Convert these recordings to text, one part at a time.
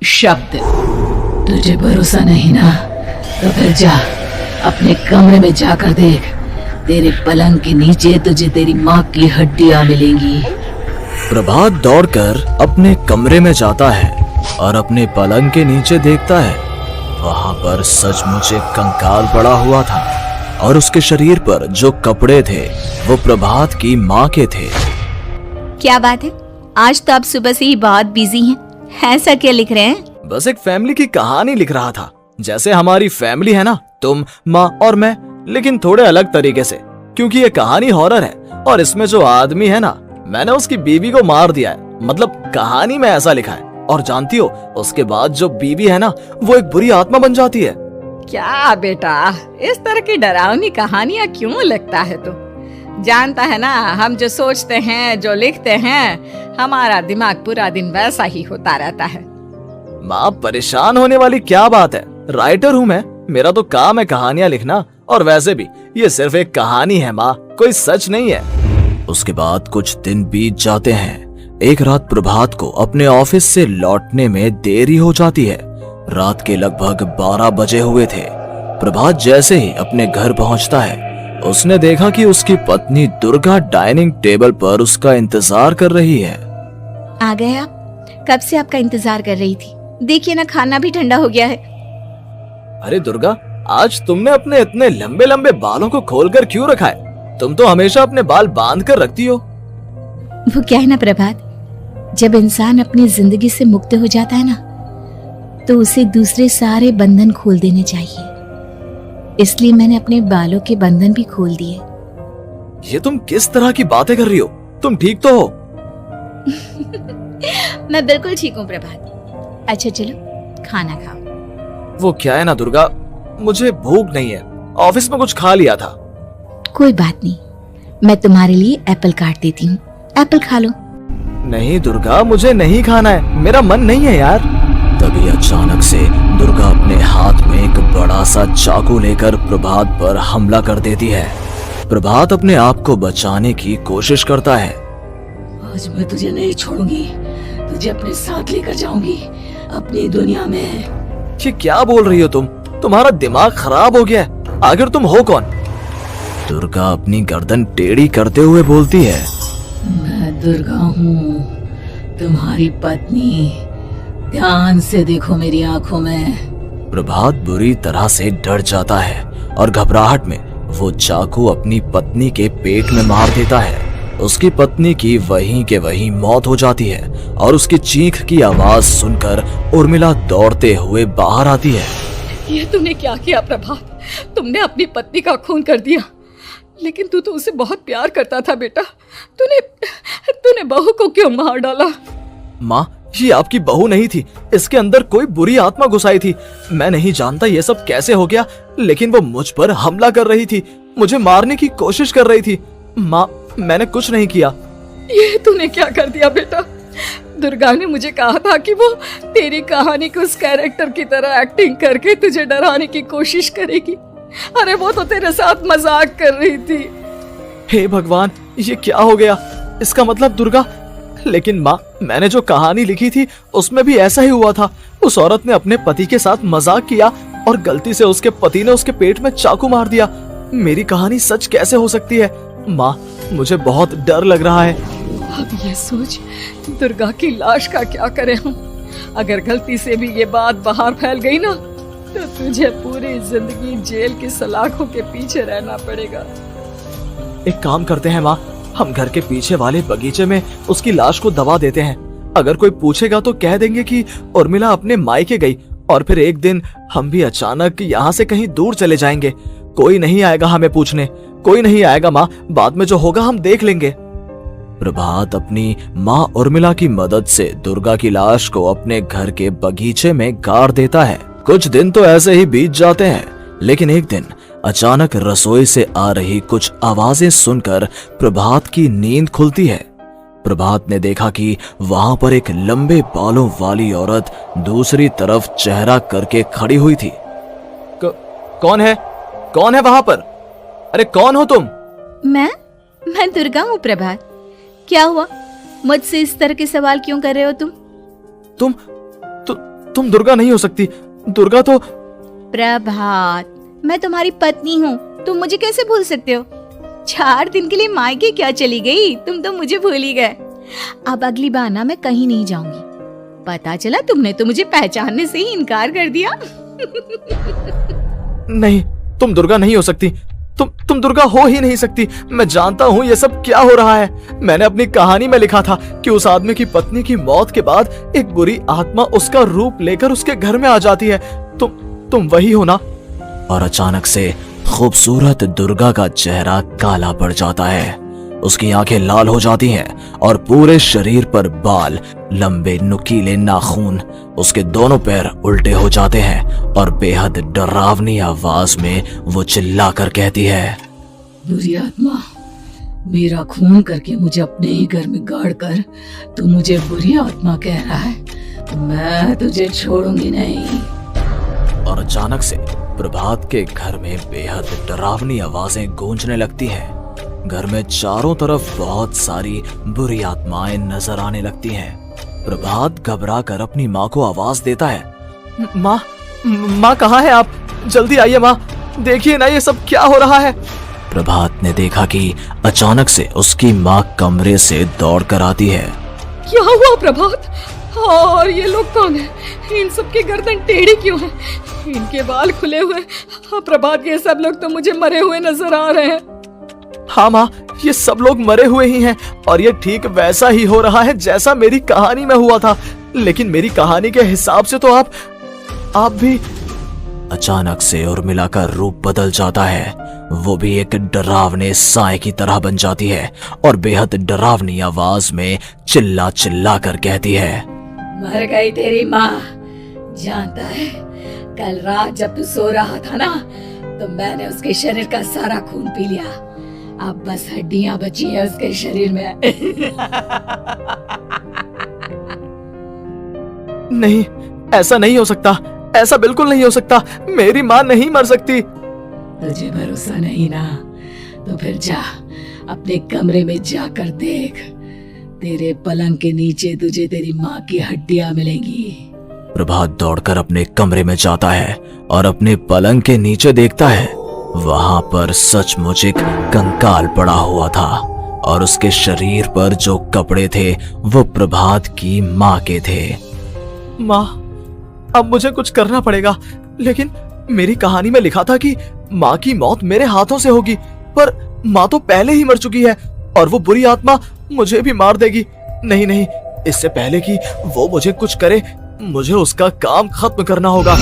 शब्द। तुझे भरोसा नहीं ना, तो फिर जा अपने कमरे में जाकर देख। तेरे पलंग के नीचे तुझे तेरी माँ की हड्डियां मिलेंगी। प्रभात दौड़कर अपने कमरे में जाता है और अपने पलंग के नीचे देखता है। वहां पर सचमुच एक कंकाल पड़ा हुआ था और उसके शरीर पर जो कपड़े थे वो प्रभात की माँ के थे। क्या बात है, आज तो आप सुबह से ही बहुत बिजी हैं। ऐसा क्या लिख रहे हैं? बस एक फैमिली की कहानी लिख रहा था। जैसे हमारी फैमिली है ना, तुम, माँ और मैं, लेकिन थोड़े अलग तरीके से, क्योंकि ये कहानी हॉरर है और इसमें जो आदमी है ना, मैंने उसकी बीवी को मार दिया है। मतलब कहानी में ऐसा लिखा है। और जानती हो, उसके बाद जो बीवी है ना, वो एक बुरी आत्मा बन जाती है। क्या बेटा, इस तरह की डरावनी कहानियां क्यों लिखता है तू? जानता है ना, हम जो सोचते हैं, जो लिखते हैं, हमारा दिमाग पूरा दिन वैसा ही होता रहता है। माँ, परेशान होने वाली क्या बात है? राइटर हूँ मैं, मेरा तो काम है कहानियां लिखना। और वैसे भी ये सिर्फ एक कहानी है माँ, कोई सच नहीं है। उसके बाद कुछ दिन बीत जाते हैं। एक रात प्रभात को अपने ऑफिस से लौटने में देरी हो जाती है। रात के लगभग 12 बजे हुए थे। प्रभात जैसे ही अपने घर पहुंचता है, उसने देखा कि उसकी पत्नी दुर्गा डाइनिंग टेबल पर उसका इंतजार कर रही है। आ गए आप? कब से आपका इंतजार कर रही थी। देखिए ना, खाना भी ठंडा हो गया है। अरे दुर्गा, आज तुमने अपने इतने लंबे लंबे बालों को खोलकर क्यों रखा है? तुम तो हमेशा अपने बाल बांध कर रखती हो। वो क्या है ना प्रभात, जब इंसान अपनी जिंदगी से मुक्त हो जाता है ना, तो उसे दूसरे सारे बंधन खोल देने चाहिए। इसलिए मैंने अपने बालों के बंधन भी खोल दिए। ये तुम किस तरह की बातें कर रही हो? तुम ठीक तो हो? मैं बिल्कुल ठीक हूँ प्रभात। अच्छा चलो खाना खाओ। वो क्या है ना दुर्गा, मुझे भूख नहीं है। ऑफिस में कुछ खा लिया था। कोई बात नहीं, मैं तुम्हारे लिए एप्पल काट देती हूँ, एप्पल खा लो। नहीं दुर्गा, मुझे नहीं खाना है, मेरा मन नहीं है यार। तभी अचानक से दुर्गा अपने हाथ में एक बड़ा सा चाकू लेकर प्रभात पर हमला कर देती है। प्रभात अपने आप को बचाने की कोशिश करता है। आज मैं तुझे नहीं छोड़ूंगी, तुझे अपने साथ लेकर जाऊंगी अपनी दुनिया में। ये क्या बोल रही हो तुम? तुम्हारा दिमाग खराब हो गया है। आखिर तुम हो कौन? दुर्गा अपनी गर्दन टेढ़ी करते हुए बोलती है। मैं दुर्गा हूँ, तुम्हारी पत्नी। ध्यान से देखो मेरी आंखों में। प्रभात बुरी तरह से डर जाता है और घबराहट में वो चाकू अपनी पत्नी के पेट में मार देता है। उसकी पत्नी की वहीं के वहीं मौत हो जाती है और उसकी चीख की आवाज सुनकर उर्मिला दौड़ते हुए बाहर आती है। ये तूने क्या किया प्रभात? तुमने अपनी पत्नी का खून कर दिया, लेकिन तू तो उसे बहुत प्यार करता था बेटा। तूने बहू को क्यों मार डाला? माँ, ये आपकी बहू नहीं थी, इसके अंदर कोई बुरी आत्मा घुसाई थी। मैं नहीं जानता ये सब कैसे हो गया, लेकिन वो मुझ पर हमला कर रही थी, मुझे मारने की कोशिश कर रही थी। माँ, मैंने कुछ नहीं किया। ये तूने क्या कर दिया बेटा? दुर्गा ने मुझे कहा था कि वो तेरी कहानी के उस कैरेक्टर की तरह एक्टिंग करके तुझे डराने की कोशिश करेगी। अरे वो तो तेरे साथ मजाक कर रही थी। हे भगवान, ये क्या हो गया? इसका मतलब दुर्गा। लेकिन माँ, मैंने जो कहानी लिखी थी उसमें भी ऐसा ही हुआ था। उस औरत ने अपने पति के साथ मजाक किया और गलती से उसके पति ने उसके पेट में चाकू मार दिया। मेरी कहानी सच कैसे हो सकती है? माँ, मुझे बहुत डर लग रहा है। अब ये सोच, दुर्गा की लाश का क्या करें हम? अगर गलती से भी ये बात बाहर फैल गई ना, तो तुझे पूरी जिंदगी जेल की सलाखों के पीछे रहना पड़ेगा। एक काम करते हैं माँ, हम घर के पीछे वाले बगीचे में उसकी लाश को दबा देते हैं। अगर कोई पूछेगा तो कह देंगे कि उर्मिला अपने मायके गई और फिर एक दिन हम भी अचानक यहाँ से कहीं दूर चले जाएंगे। कोई नहीं आएगा हमें पूछने, कोई नहीं आएगा माँ, बाद में जो होगा हम देख लेंगे। प्रभात अपनी माँ उर्मिला की मदद से दुर्गा की लाश को अपने घर के बगीचे में गाड़ देता है। कुछ दिन तो ऐसे ही बीत जाते हैं, लेकिन एक दिन अचानक रसोई से आ रही कुछ आवाजें सुनकर प्रभात की नींद खुलती है। प्रभात ने देखा कि वहां पर एक लंबे बालों वाली औरत दूसरी तरफ चेहरा करके खड़ी हुई थी। कौन है? कौन है वहां पर? अरे कौन हो तुम? मैं दुर्गा हूँ प्रभात। क्या हुआ? मुझसे इस तरह के सवाल क्यों कर रहे हो तुम? तुम दुर्गा नहीं हो सकती। दुर्गा तो प्रभात, मैं तुम्हारी पत्नी हूँ, तुम मुझे कैसे भूल सकते हो? 4 दिन के लिए मायके क्या चली गई, तुम तो मुझे भूल ही गए। अब अगली बार ना मैं कहीं नहीं जाऊंगी। पता चला तुमने तो मुझे पहचानने से ही इनकार कर दिया। नहीं, तुम दुर्गा नहीं हो सकती। तुम दुर्गा हो ही नहीं सकती। मैं जानता हूँ ये सब क्या हो रहा है। मैंने अपनी कहानी में लिखा था कि उस आदमी की पत्नी की मौत के बाद एक बुरी आत्मा उसका रूप लेकर उसके घर में आ जाती है। तुम वही हो ना? और अचानक से खूबसूरत दुर्गा का चेहरा काला पड़ जाता है। उसकी आंखें लाल हो जाती हैं और पूरे शरीर पर बाल, लंबे नुकीले नाखून, उसके दोनों पैर उल्टे हो जाते हैं और बेहद डरावनी आवाज में वो चिल्लाकर कहती है, बुरी आत्मा, मेरा खून करके मुझे अपने ही घर में गाड़ कर तू मुझे बुरी आत्मा कह रहा है? मैं तुझे छोड़ूंगी नहीं। और अचानक से प्रभात के घर में बेहद डरावनी आवाजें गूंजने लगती हैं। घर में चारों तरफ बहुत सारी बुरी आत्माएं नजर आने लगती हैं। प्रभात घबरा कर अपनी माँ को आवाज देता है, माँ कहाँ है आप? जल्दी आइए माँ, देखिए ना ये सब क्या हो रहा है। प्रभात ने देखा कि अचानक से उसकी माँ कमरे से दौड़ कर आती है। क्या हुआ प्रभात? और ये लोग कौन है? इन सब की गर्दन टेढ़ी क्यों है? इनके बाल खुले हुए। प्रभात, ये सब लोग तो मुझे मरे हुए नजर आ रहे हैं। हाँ माँ, ये सब लोग मरे हुए ही हैं और ये ठीक वैसा ही हो रहा है जैसा मेरी कहानी में हुआ था। लेकिन मेरी कहानी के हिसाब से तो आप भी। अचानक से उर्मिला का रूप बदल जाता है। वो भी एक डरावने साए की तरह बन जाती है और बेहद डरावनी आवाज में चिल्ला चिल्ला कर कहती है, मर गई तेरी माँ। जानता है, कल रात जब तू सो रहा था ना, तो मैंने उसके शरीर का सारा खून पी लिया। अब बस हड्डियां बची है उसके शरीर में। नहीं, ऐसा नहीं हो सकता। ऐसा बिल्कुल नहीं हो सकता। मेरी माँ नहीं मर सकती। तुझे भरोसा नहीं ना? तो फिर जा, अपने कमरे में जाकर देख। तेरे पलंग के नीचे तुझे तेरी माँ की हड्डियां मिलेंगी। प्रभात दौड़कर अपने कमरे में जाता है और अपने पलंग के नीचे देखता है। वहां पर सचमुच एक कंकाल पड़ा हुआ था और उसके शरीर पर जो कपड़े थे वो प्रभात की माँ के थे। माँ, अब मुझे कुछ करना पड़ेगा। लेकिन मेरी कहानी में लिखा था कि माँ की मौत मेरे हाथों से होगी, पर माँ तो पहले ही मर चुकी है और वो बुरी आत्मा मुझे भी मार देगी। नहीं नहीं, इससे पहले कि वो मुझे कुछ करे, मुझे उसका काम खत्म करना होगा।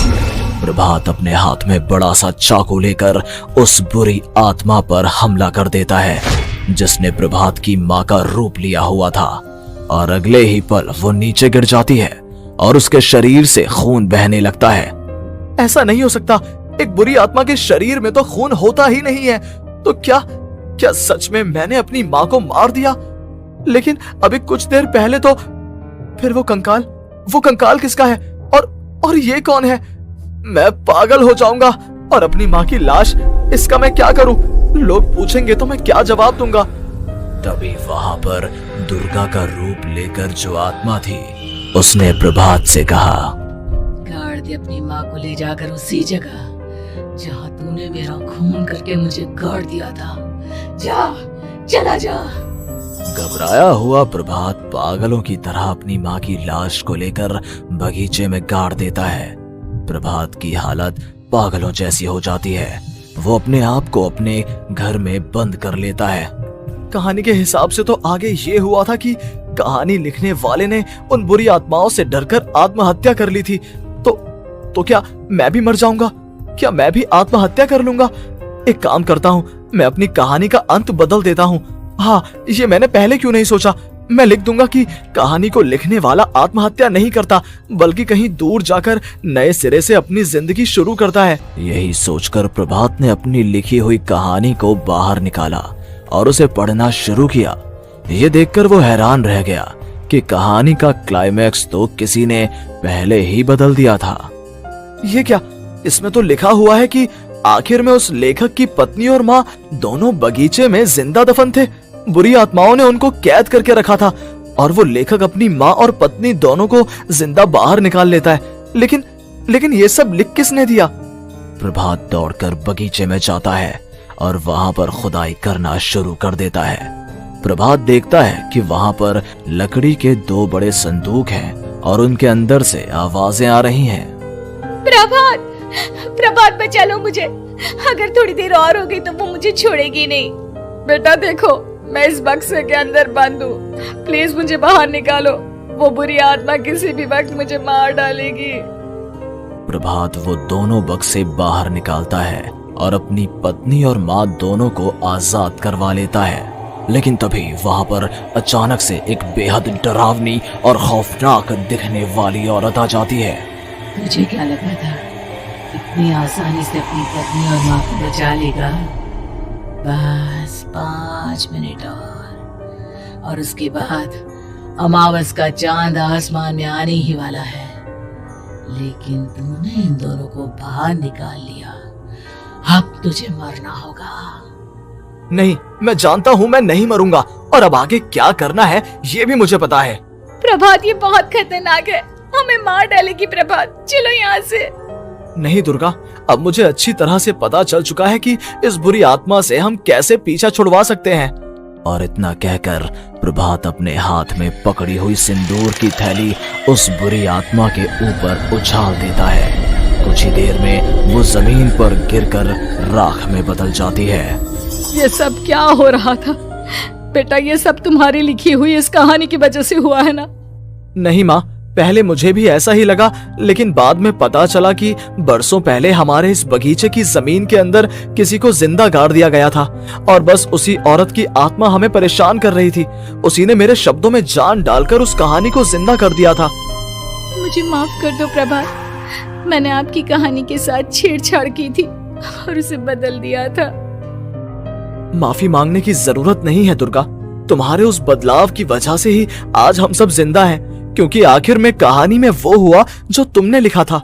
प्रभात अपने हाथ में बड़ा सा चाकू लेकर उस बुरी आत्मा पर हमला कर देता है जिसने प्रभात की माँ का रूप लिया हुआ था, और अगले ही पल वो नीचे गिर जाती है और उसके शरीर से खून बहने लगता है। ऐसा नहीं हो सकता। एक बुरी आत्मा के शरीर में तो खून होता ही नहीं है। तो क्या सच में मैंने अपनी माँ को मार दिया? लेकिन अभी कुछ देर पहले तो फिर वो कंकाल किसका है? और ये कौन है? मैं पागल हो जाऊंगा। और अपनी माँ की लाश, इसका मैं क्या करूं? लोग पूछेंगे तो मैं क्या जवाब दूंगा? तभी वहां पर दुर्गा का रूप लेकर जो आत्मा थी उसने प्रभात से कहा, गाड़ दे अपनी माँ को ले जाकर उसी जगह जहाँ तूने मेरा खून करके मुझे गाड़ दिया था। चला जा। घबराया हुआ प्रभात पागलों की तरह अपनी माँ की लाश को लेकर बगीचे में गाड़ देता है। प्रभात की हालत पागलों जैसी हो जाती है। वो अपने आप को अपने घर में बंद कर लेता है। कहानी के हिसाब से तो आगे ये हुआ था कि कहानी लिखने वाले ने उन बुरी आत्माओं से डरकर आत्महत्या कर ली थी। तो क्या मैं भी मर जाऊंगा? क्या मैं भी आत्महत्या कर लूंगा? एक काम करता हूँ, मैं अपनी कहानी का अंत बदल देता हूँ। हाँ, ये मैंने पहले क्यों नहीं सोचा। मैं लिख दूंगा कि कहानी को लिखने वाला आत्महत्या नहीं करता, बल्कि कहीं दूर जाकर नए सिरे से अपनी जिंदगी शुरू करता है। यही सोचकर प्रभात ने अपनी लिखी हुई कहानी को बाहर निकाला और उसे पढ़ना शुरू किया। ये देखकर वो हैरान रह गया कि कहानी का क्लाइमैक्स तो किसी ने पहले ही बदल दिया था। ये क्या? इसमें तो लिखा हुआ है कि आखिर में उस लेखक की पत्नी और माँ दोनों बगीचे में जिंदा दफन थे। बुरी आत्माओं ने उनको कैद करके रखा था और वो लेखक अपनी माँ और पत्नी दोनों को जिंदा बाहर निकाल लेता है। लेकिन ये सब लिख किसने दिया? प्रभात दौड़कर बगीचे में जाता है और वहां पर खुदाई करना शुरू कर देता है। प्रभात देखता है कि वहां पर लकड़ी के 2 बड़े संदूक हैं और उनके अंदर से आवाजें आ रही हैं। प्रभात बचा लो मुझे, अगर थोड़ी देर और हो गई तो वो मुझे छोड़ेगी नहीं। बेटा देखो, मैं इस बक्से के अंदर बंद हूँ, प्लीज मुझे बाहर निकालो, वो बुरी आत्मा किसी भी वक्त मुझे मार डालेगी। प्रभात वो दोनों बक्से बाहर निकालता है और अपनी पत्नी और माँ दोनों को आजाद करवा लेता है। लेकिन तभी वहां पर अचानक से एक बेहद डरावनी और खौफनाक दिखने वाली औरत आ जाती है। तुझे क्या लगा था इतनी आसानी से अपनी पत्नी और माँ को बचा लेगा? बस 5 मिनट और उसके बाद अमावस का चांद आसमान में आने ही वाला है। लेकिन तूने इन दोनों को बाहर निकाल लिया, अब तुझे मरना होगा। नहीं, मैं जानता हूँ मैं नहीं मरूंगा, और अब आगे क्या करना है ये भी मुझे पता है। प्रभात ये बहुत खतरनाक है, हमें मार डालेगी प्रभात, चलो यहाँ से। नहीं दुर्गा, अब मुझे अच्छी तरह से पता चल चुका है कि इस बुरी आत्मा से हम कैसे पीछा छुड़वा सकते हैं। और इतना कहकर प्रभात अपने हाथ में पकड़ी हुई सिंदूर की थैली उस बुरी आत्मा के ऊपर उछाल देता है। कुछ ही देर में वो जमीन पर गिरकर राख में बदल जाती है। ये सब क्या हो रहा था बेटा? ये सब तुम्हारी लिखी हुई इस कहानी की वजह से हुआ है ना? नहीं माँ, पहले मुझे भी ऐसा ही लगा, लेकिन बाद में पता चला कि बरसों पहले हमारे इस बगीचे की जमीन के अंदर किसी को जिंदा गाड़ दिया गया था और बस उसी औरत की आत्मा हमें परेशान कर रही थी। उसी ने मेरे शब्दों में जान डालकर उस कहानी को जिंदा कर दिया था। मुझे माफ कर दो प्रभात, मैंने आपकी कहानी के साथ छेड़छाड़ की थी और उसे बदल दिया था। माफी मांगने की जरूरत नहीं है दुर्गा, तुम्हारे उस बदलाव की वजह से ही आज हम सब जिंदा हैं, क्योंकि आखिर में कहानी में वो हुआ जो तुमने लिखा था।